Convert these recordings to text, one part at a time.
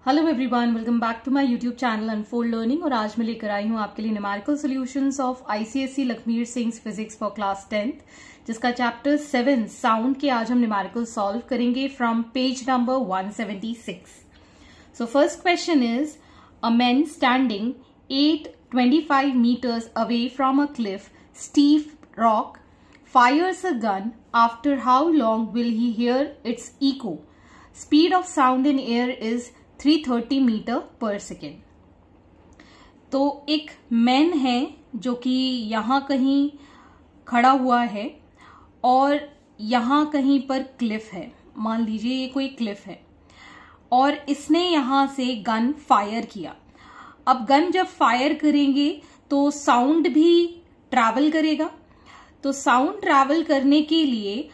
Hello everyone, welcome back to my YouTube channel unfold learning. और आज मैं लेकर आई हूँ आपके लिए numerical solutions of ICSE Lakhmir Singh physics for class 10th, जिसका चैप्टर 7 साउंड के आज हम न्यूमेरिकल सॉल्व करेंगे from page number 176। So first question is a man standing 825 meters away from a cliff, steep rock, fires a gun. After how long will he hear its echo? Speed of sound in air is 330 metre पर second. तो एक man है जो कि यहाँ कहीं खड़ा हुआ है और यहाँ कहीं पर क्लिफ है। मान लीजिए ये कोई क्लिफ है और इसने यहाँ से गन फायर किया। अब गन जब फायर करेंगे तो साउंड भी ट्रैवल करेगा। तो साउंड ट्रैवल करने के लिए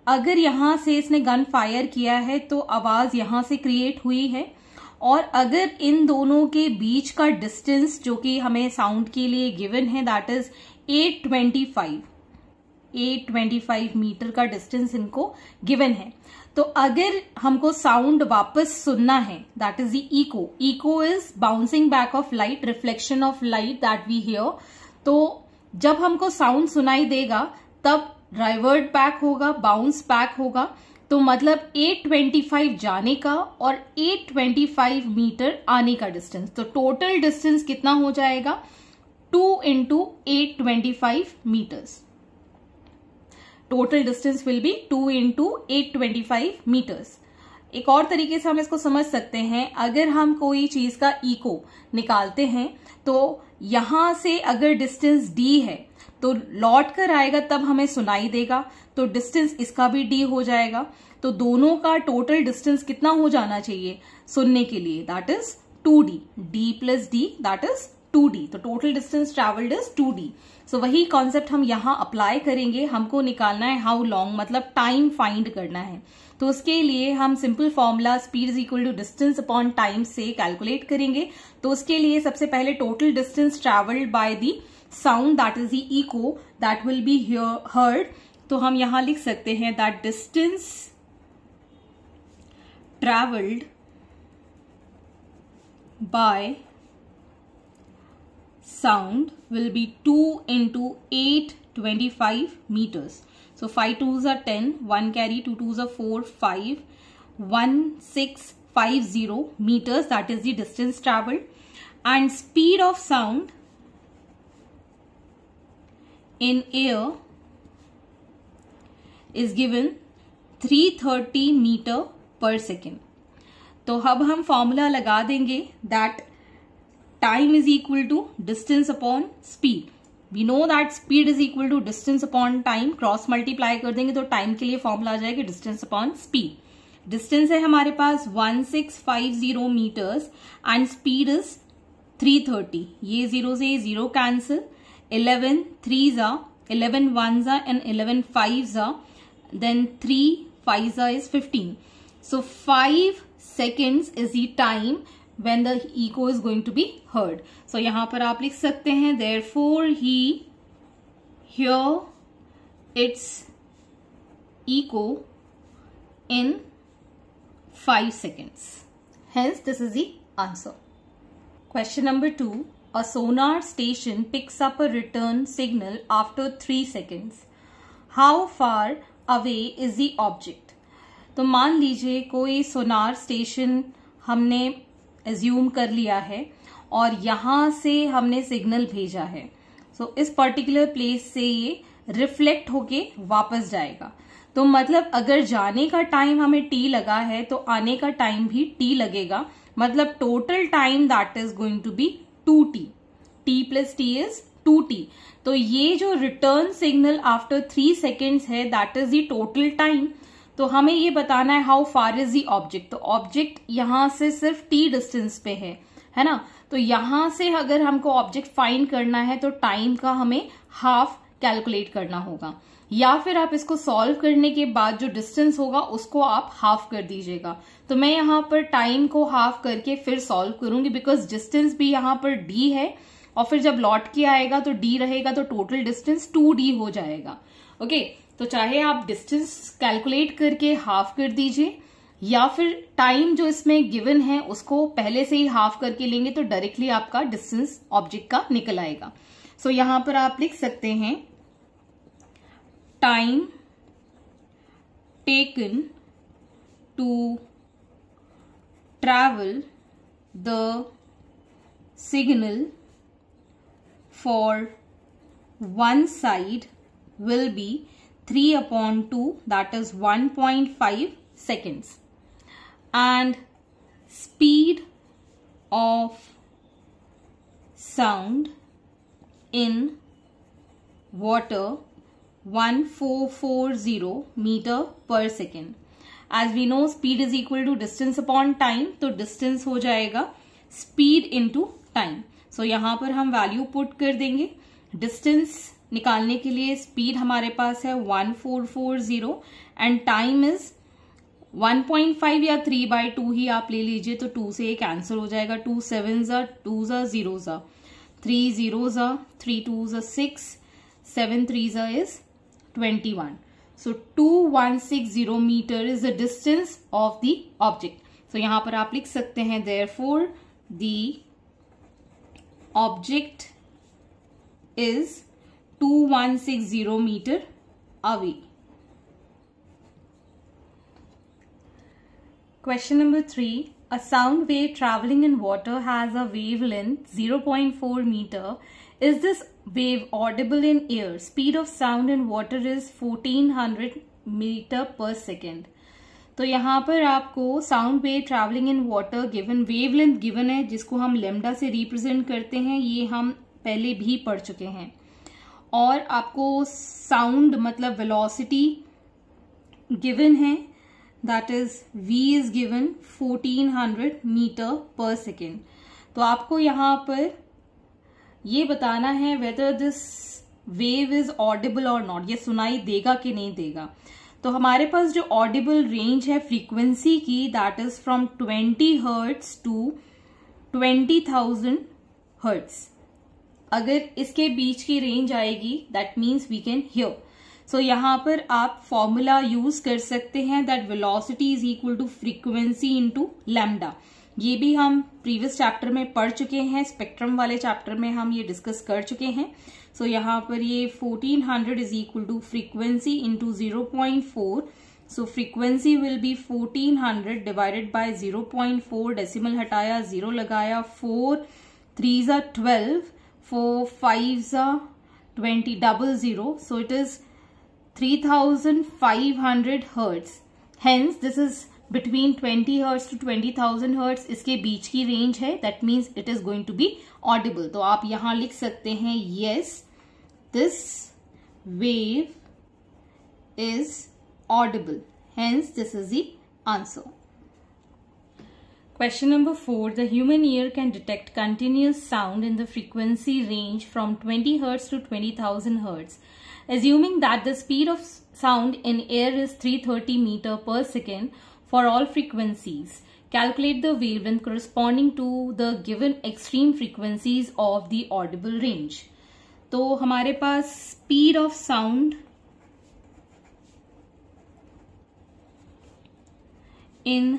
अगर यहाँ से इसने गन फायर किया है तो आवाज यहाँ से क्रिएट हुई है, और अगर इन दोनों के बीच का डिस्टेंस जो कि हमें साउंड के लिए गिवन है दैट इज 825 मीटर का डिस्टेंस इनको गिवन है। तो अगर हमको साउंड वापस सुनना है that is the echo. Echo is bouncing back of light, reflection of light that we hear. तो जब हमको साउंड सुनाई देगा तब रिवर्ट बैक होगा, बाउंस बैक होगा। तो मतलब 825 जाने का और 825 मीटर आने का डिस्टेंस। तो टोटल डिस्टेंस कितना हो जाएगा? 2 into 825 meters। Total distance will be 2 into 825 meters। एक और तरीके से हम इसको समझ सकते हैं, अगर हम कोई चीज का इको निकालते हैं तो यहां से अगर डिस्टेंस d है तो लौट कर आएगा तब हमें सुनाई देगा, तो डिस्टेंस इसका भी d हो जाएगा। तो दोनों का टोटल डिस्टेंस कितना हो जाना चाहिए सुनने के लिए? That is 2d। d plus d that is 2d। तो total distance travelled is 2d। So वही कॉन्सेप्ट हम यहां अप्लाई करेंगे। हमको निकालना है हाउ लॉन्ग, मतलब टाइम फाइंड करना है। तो उसके लिए हम simple formula speed is equal to distance upon time से कैलकुलेट करेंगे। तो उसके लिए सबसे पहले total distance travelled by the sound that is the echo that will be heard. तो हम यहां लिख सकते हैं that distance travelled bye sound will be 2 into 825 meters. So 5 2s are 10, 1 carry, 2 2s are 4, 5, 1650 meters. That is the distance traveled. And speed of sound in air is given 330 meter per second. तो अब हम formula लगा देंगे that time is equal to distance upon speed. We know that speed is equal to distance upon time. Cross multiply कर देंगे तो time के लिए फॉर्मूला आ जाएगा distance upon speed. डिस्टेंस है हमारे पास 1650 मीटर्स एंड स्पीड इज 330। ये जीरो से zero cancel, 11 3s are, 11 1s are and 11 5s are, then 3 5s are is 15. So 5 seconds is the time when the echo is going to be heard. So यहां पर आप लिख सकते हैं therefore he hear its echo in 5 seconds. Hence this is the answer. Question number 2. A sonar station picks up a return signal after 3 seconds. How far away is the object? तो मान लीजिए कोई सोनार स्टेशन हमने assume कर लिया है और यहां से हमने सिग्नल भेजा है। सो इस पर्टिकुलर प्लेस से ये रिफ्लेक्ट होके वापस जाएगा। तो मतलब अगर जाने का टाइम हमें t लगा है तो आने का टाइम भी t लगेगा। मतलब total time that is going to be 2t। t plus t is 2t। तो ये जो रिटर्न सिग्नल आफ्टर 3 सेकेंड्स है that is the total time. तो हमें ये बताना है how far is the object. तो ऑब्जेक्ट यहां से सिर्फ t डिस्टेंस पे है ना। तो यहां से अगर हमको ऑब्जेक्ट फाइंड करना है तो टाइम का हमें हाफ कैलकुलेट करना होगा, या फिर आप इसको सॉल्व करने के बाद जो डिस्टेंस होगा उसको आप हाफ कर दीजिएगा। तो मैं यहां पर टाइम को हाफ करके फिर सॉल्व करूंगी, बिकॉज डिस्टेंस भी यहां पर d है और फिर जब लौट के आएगा तो d रहेगा, तो टोटल डिस्टेंस 2d हो जाएगा। ओके, तो चाहे आप डिस्टेंस कैलकुलेट करके हाफ कर दीजिए या फिर टाइम जो इसमें गिवन है उसको पहले से ही हाफ करके लेंगे तो डायरेक्टली आपका डिस्टेंस ऑब्जेक्ट का निकल आएगा। सो यहां पर आप लिख सकते हैं time taken to travel the signal for one side will be 3/2, that is 1.5 seconds, and speed of sound in water 1440 meter per second. As we know, speed is equal to distance upon time, तो distance हो जाएगा speed into time. So यहाँ पर हम value put कर देंगे। distance निकालने के लिए स्पीड हमारे पास है 1440 एंड टाइम इज 1.5 या 3/2 ही आप ले लीजिए तो 2 से ये कैंसिल हो जाएगा। 2 7 2 0 3 0 3 2 6 7 3 is 21. So 2160 metre is the distance of the object. So यहां पर आप लिख सकते हैं therefore the object is 2160 meter away. Question number 3. A sound wave traveling in water has a wavelength 0.4 meter. Is this wave audible in air? Speed of sound in water is 1400 meter per second. तो यहाँ पर आपको sound wave travelling in water given, wavelength given है जिसको हम lambda से represent करते हैं, ये हम पहले भी पढ़ चुके हैं। और आपको साउंड मतलब वेलोसिटी गिवन है, that is v is given 1400 metre पर सेकेंड। तो आपको यहां पर ये बताना है whether this wave is audible और नॉट, ये सुनाई देगा कि नहीं देगा। तो हमारे पास जो ऑडिबल रेंज है फ्रीक्वेंसी की, that is from 20 hertz to 20,000 hertz. अगर इसके बीच की रेंज आएगी that means we can hear. So यहां पर आप फॉर्मूला यूज कर सकते हैं that velocity is equal to frequency into lambda. ये भी हम प्रीवियस चैप्टर में पढ़ चुके हैं, स्पेक्ट्रम वाले चैप्टर में हम ये डिस्कस कर चुके हैं। सो यहां पर ये 1400 is equal to frequency into 0.4। So frequency will be 1400 divided by 0.4, decimal हटाया, 0 लगाया, 4 3 12, 4 5 20, 00. So it is 3500 hertz. Hence this is between 20 hertz to 20,000 hertz. इसके बीच की रेंज है, that means it is going to be audible. तो आप यहां लिख सकते हैं yes, this wave is audible. Hence this is the answer. Question number 4. The human ear can detect continuous sound in the frequency range from 20 Hz to 20,000 Hz. Assuming that the speed of sound in air is 330 meter per second for all frequencies, calculate the wavelength corresponding to the given extreme frequencies of the audible range. तो हमारे पास speed of sound in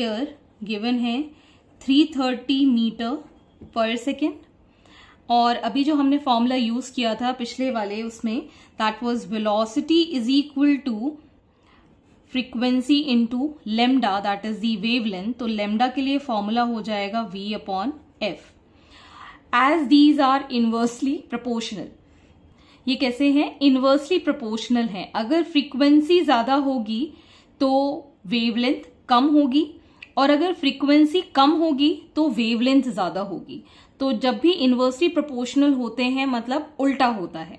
air given है 330 metre पर second. और अभी जो हमने formula use किया था पिछले वाले उसमें, that was velocity is equal to frequency into lambda, that is the wavelength. तो लेमडा के लिए फॉर्मूला हो जाएगा v/f। As these are inversely proportional, ये कैसे हैं? इनवर्सली प्रोपोर्शनल है। अगर फ्रीक्वेंसी ज्यादा होगी तो वेवलेंथ कम होगी, और अगर फ्रीक्वेंसी कम होगी तो वेवलेंथ ज्यादा होगी। तो जब भी इनवर्सली प्रोपोर्शनल होते हैं मतलब उल्टा होता है।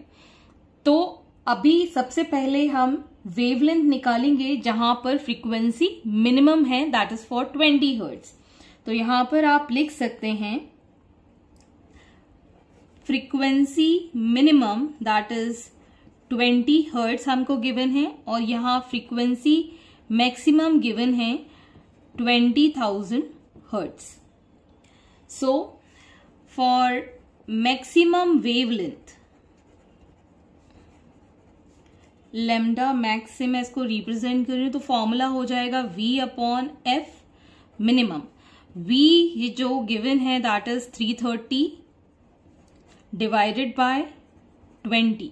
तो अभी सबसे पहले हम वेवलेंथ निकालेंगे जहां पर फ्रीक्वेंसी मिनिमम है, दैट इज फॉर 20 हर्ट्ज। तो यहां पर आप लिख सकते हैं frequency minimum that is 20 hertz हमको गिवन है, और यहां फ्रीक्वेंसी मैक्सिमम गिवन है 20,000 hertz. So for maximum wavelength lambda max से मैं इसको रिप्रेजेंट कर रही हूं, तो फॉर्मूला हो जाएगा V upon F minimum. V ये जो गिवन है that is 330 divided by 20।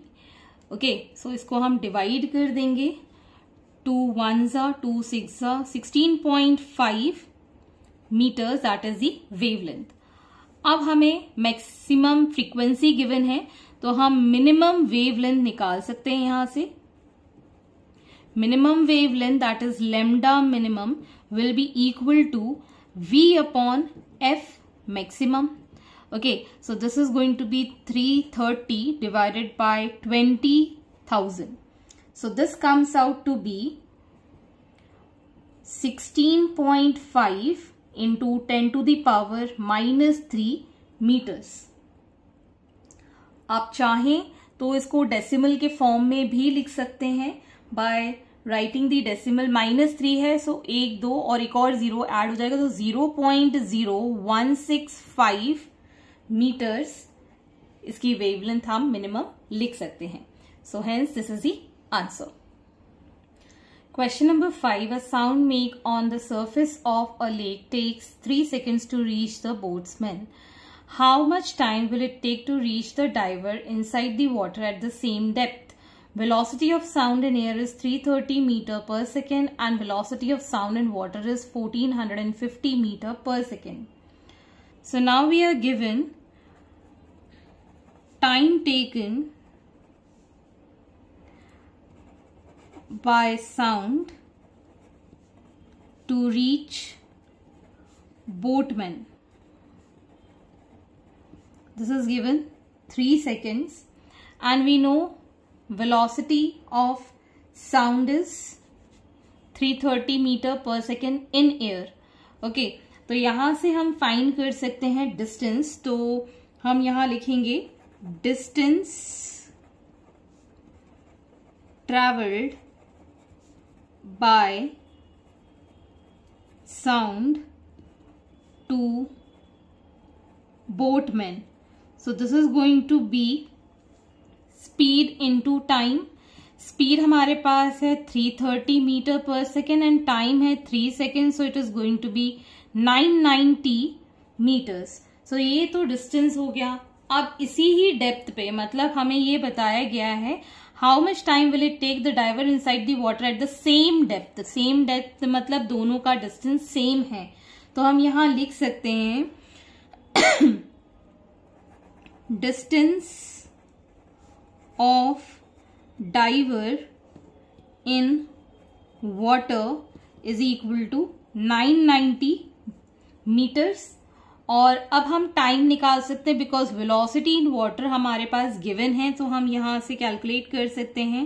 Okay, so इसको हम डिवाइड कर देंगे, 2 1 2 6 16.5 metres that is the wavelength. अब हमें मैक्सिमम फ्रीक्वेंसी गिवन है, तो हम मिनिमम वेवलेंथ निकाल सकते हैं यहां से। Minimum wavelength that is lambda minimum will be equal to V upon F maximum. Okay, so this is going to be 330 divided by 20,000. So this comes out to be 16.5 into 10 to the power minus 3 meters. आप चाहें तो इसको decimal के form में भी लिख सकते हैं बाय राइटिंग दी डेसिमल। -3 है, सो 1 2 और एक और 0 ऐड हो जाएगा, तो 0.0165 मीटर्स इसकी वेवलेंथ हम मिनिमम लिख सकते हैं। So hence this is the answer. Question number 5, a sound make on the surface of a lake takes 3 seconds to reach the boatsman. How much time will it take to reach the diver inside the water at the same depth? Velocity of sound in air is 330 meter per second and velocity of sound in water is 1450 meter per second. So now we are given time taken by sound to reach boatman. This is given 3 seconds and we know velocity of sound is 330 meter per second in air. Okay, तो यहां से हम find कर सकते हैं distance. तो हम यहां लिखेंगे distance travelled by sound to boatman. So this is going to be speed into time. Speed हमारे पास है 330 मीटर पर सेकेंड एंड टाइम है 3 second, so it is going to be 990 metres. So ये तो डिस्टेंस हो गया। अब इसी ही डेप्थ पे, मतलब हमें ये बताया गया है how much time will it take the diver inside the water at the same depth. Same depth मतलब दोनों का डिस्टेंस सेम है, तो हम यहां लिख सकते हैं distance of diver in water is equal to 990 meters। और अब हम टाइम निकाल सकते हैं बिकॉज वेलोसिटी इन वाटर हमारे पास गिवन है, तो हम यहां से कैलकुलेट कर सकते हैं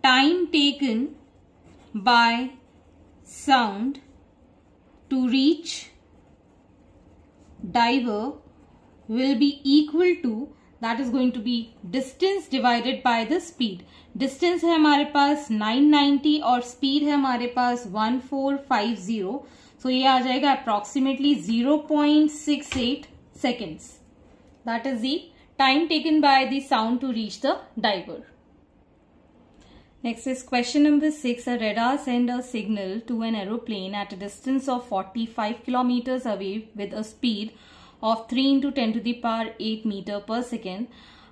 time taken by sound to reach diver will be equal to, that is going to be distance divided by the speed. Distance है हमारे पास 990 और speed है हमारे पास 1450, so ये आ जाएगा approximately 0.68 seconds. That is the time taken by the sound to reach the diver. Next is question number 6. A radar sends a signal to an aeroplane at a distance of 45 kilometers away with a speed of 3 into 10 to the power 8 meter per second.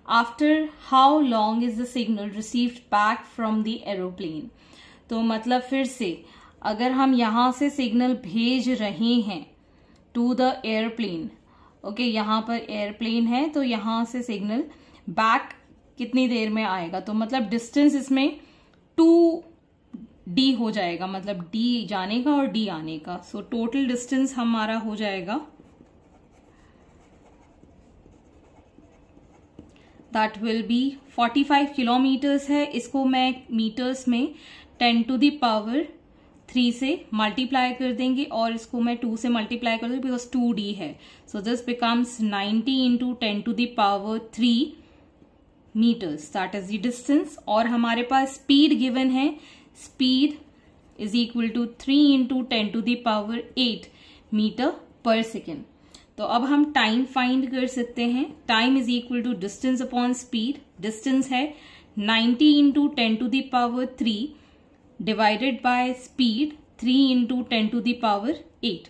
After how long is the signal received back from the aeroplane? तो मतलब फिर से अगर हम यहां से signal भेज रहे हैं टू द एयरप्लेन, ओके, यहां पर एयरप्लेन है तो यहां से सिग्नल बैक कितनी देर में आएगा? तो मतलब डिस्टेंस इसमें 2d हो जाएगा, मतलब d जाने का और d आने का। सो टोटल डिस्टेंस हमारा हो जाएगा दैट विल बी 45 किलोमीटर्स है। इसको मैं मीटर्स में 10 to the power 3 से मल्टीप्लाई कर देंगे और इसको मैं 2 से मल्टीप्लाई कर दूंगी बिकॉज 2d है। So this becomes 90 into 10 to the power 3 meters, that is the distance. और हमारे पास स्पीड गिवन है, speed is equal to 3 into 10 to the power 8 metre पर सेकेंड। तो अब हम टाइम फाइंड कर सकते हैं। Time is equal to distance upon speed. Distance है 90 into 10 to the power 3 divided by speed 3 into 10 to the power 8।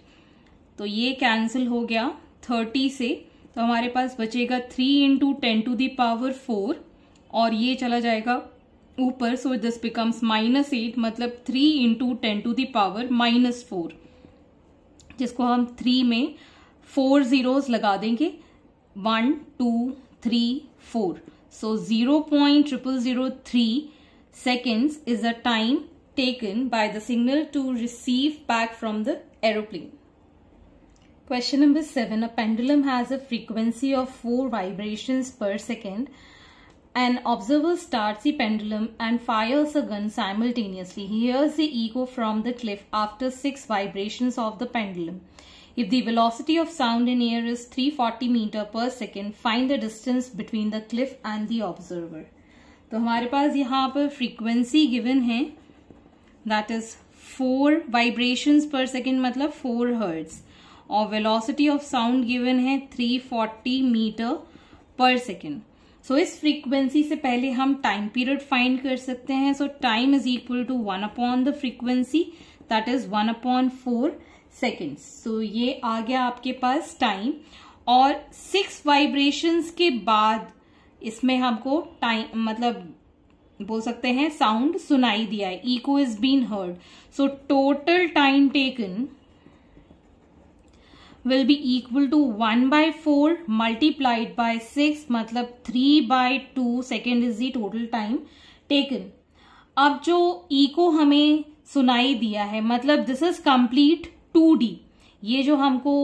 तो ये कैंसिल हो गया 30 से, तो हमारे पास बचेगा 3 इंटू 10 टू द पावर 4 और ये चला जाएगा ऊपर, सो दिस बिकम्स -8, मतलब 3 इंटू 10 टू द पावर -4, जिसको हम 3 में 4 zeros लगा देंगे, 1 2 3 4। सो 0.0003 seconds is the time taken by the signal to receive back from the aeroplane. Question number 7. A pendulum has a frequency of 4 vibrations per second. An observer starts the pendulum and fires a gun simultaneously. He hears the echo from the cliff after 6 vibrations of the pendulum. If the velocity of sound in air is 340 meter per second, find the distance between the cliff and the observer. तो हमारे पास यहाँ पर frequency given है, that is 4 vibrations per second, मतलब 4 hertz, और velocity of sound given है 340 metre पर second. सो इस फ्रीक्वेंसी से पहले हम टाइम पीरियड फाइंड कर सकते हैं। So time is equal to 1 upon the frequency, that is 1/4 seconds. So ये आ गया आपके पास टाइम, और 6 वाइब्रेशंस के बाद इसमें हमको टाइम, मतलब बोल सकते हैं साउंड सुनाई दिया है, echo is been heard. So total time taken will be equal to 1/4 multiplied by 6, मतलब 3/2 second is the total time taken. अब जो इको हमें सुनाई दिया है, मतलब दिस इज कंप्लीट 2D। ये जो हमको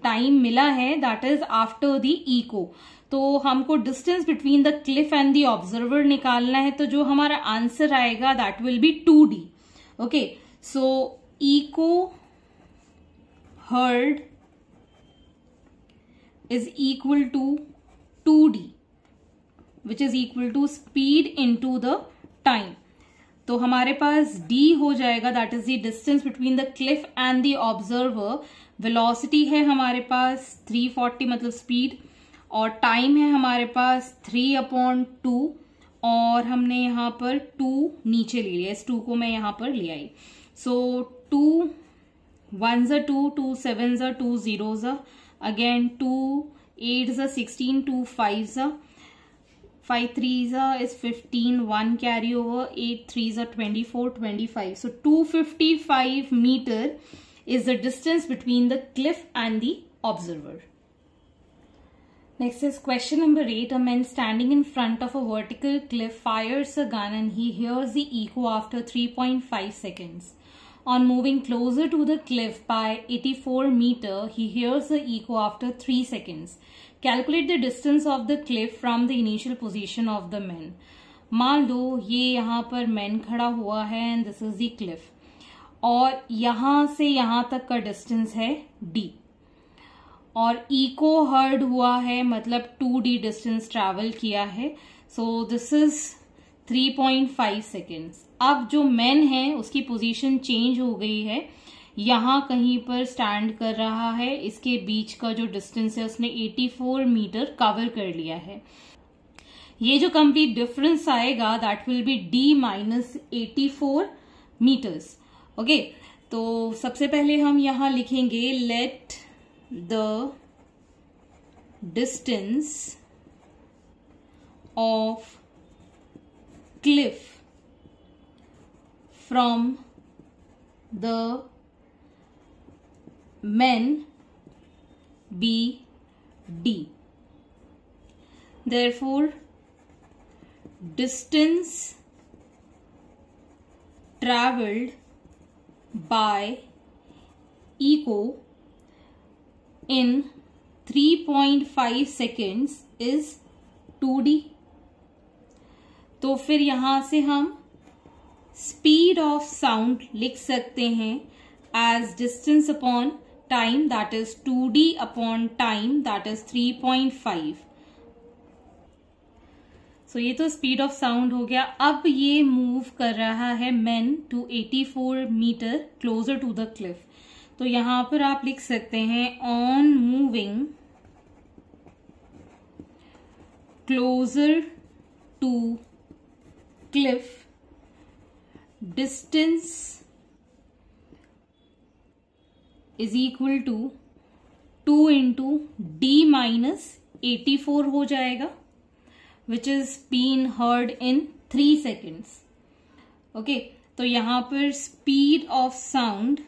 टाइम मिला है that is after the echo. तो हमको distance between the cliff and the observer निकालना है, तो जो हमारा आंसर आएगा that will be 2D। Okay, so echo heard is equal to 2D, which is equal to speed into the time. तो हमारे पास D हो जाएगा, that is the distance between the cliff and the observer. velocity है हमारे पास 340, मतलब speed, और time है हमारे पास 3/2, और हमने यहाँ पर 2 नीचे ले लिया, इस 2 को मैं यहाँ पर ले आई। सो 2 1s are 2, 2 7s are 2 zeros are, again 2 8s are 16, 2 5s are 5 3s are is 15, 1 carry over, 8 3s are 24, 25. So 255 meter is the distance between the cliff and the observer. Next is question number 8. A man standing in front of a vertical cliff fires a gun and he hears the echo after 3.5 seconds. On moving closer to the cliff by 84 meter, he hears the echo after 3 seconds. Calculate the distance of the cliff from the initial position of the man. मान लो ये यहाँ पर man खड़ा हुआ है and this is the Cliff, और यहाँ से यहाँ तक का डिस्टेंस है D, और इको हर्ड हुआ है, मतलब 2D डिस्टेंस ट्रैवल किया है। So this is 3.5 seconds. अब जो मैन है उसकी पोजीशन चेंज हो गई है, यहाँ कहीं पर स्टैंड कर रहा है, इसके बीच का जो डिस्टेंस है उसने 84 मीटर कवर कर लिया है। ये जो कंप्लीट डिफरेंस आएगा that will be D - 84 metres. Okay, तो सबसे पहले हम यहाँ लिखेंगे let the distance of cliff from the men be D. Therefore, distance traveled by echo in 3.5 seconds is 2D. तो फिर यहां से हम स्पीड ऑफ साउंड लिख सकते हैं as distance upon time, that is 2D upon time, that is 3.5। So ये तो स्पीड ऑफ साउंड हो गया। अब ये मूव कर रहा है man to 84 metre closer to the cliff, तो यहां पर आप लिख सकते हैं on moving closer to cliff, distance is equal to 2 into d minus 84 हो जाएगा, which is being heard in 3 seconds. Okay, तो यहां पर speed of sound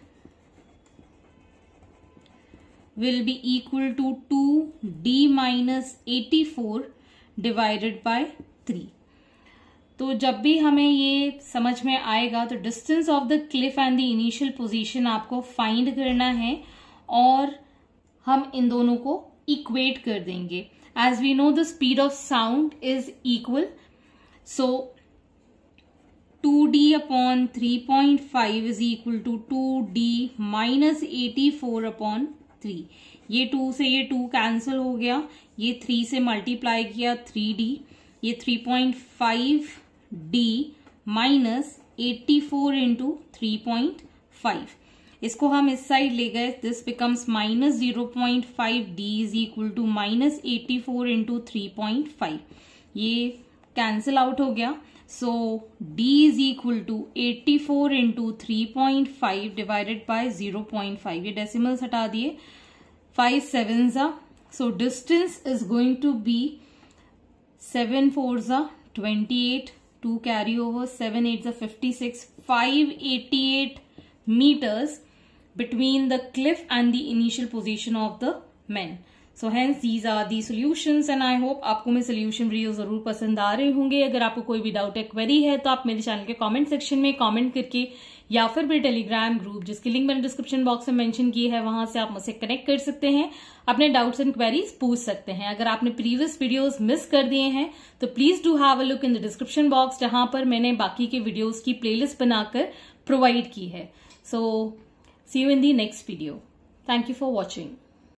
will be equal to 2d minus 84 divided by 3. तो जब भी हमें ये समझ में आएगा तो distance of the cliff and the initial position आपको फाइंड करना है और हम इन दोनों को इक्वेट कर देंगे. As we know the speed of sound is equal, so 2d upon 3.5 is equal to 2d minus 84 upon 3. ये 2 से ये 2 कैंसिल हो गया, ये 3 से मल्टीप्लाई किया 3d, ये 3.5d माइनस 84 इंटू 3.5. इसको हम इस साइड ले गए, this becomes minus 0.5d is equal to minus 84 into 3.5. ये कैंसिल आउट हो गया, so d is equal to 84 into 3.5 divided by 0.5. ये डेसिमल्स हटा दिए, 5 7s are, so distance is going to be 7 4s are 28, 2 carry over, 7 8s are 56, 588 meters between the cliff and the initial position of the men. So hence these are the solutions and I hope आपको मेरे solution video जरूर पसंद आ रहे होंगे. अगर आपको कोई भी डाउट या क्वेरी है तो आप मेरे चैनल के कमेंट सेक्शन में कमेंट करके या फिर मेरे टेलीग्राम ग्रुप जिसकी लिंक मैंने डिस्क्रिप्शन बॉक्स में मेंशन की है वहां से आप मुझसे कनेक्ट कर सकते हैं, अपने डाउट्स एंड क्वेरीज पूछ सकते हैं. अगर आपने प्रीवियस वीडियोस मिस कर दिए हैं तो please do have a look in the description box जहां पर मैंने बाकी के वीडियोज की प्लेलिस्ट बनाकर प्रोवाइड की है. So see you in the next video. Thank you for watching.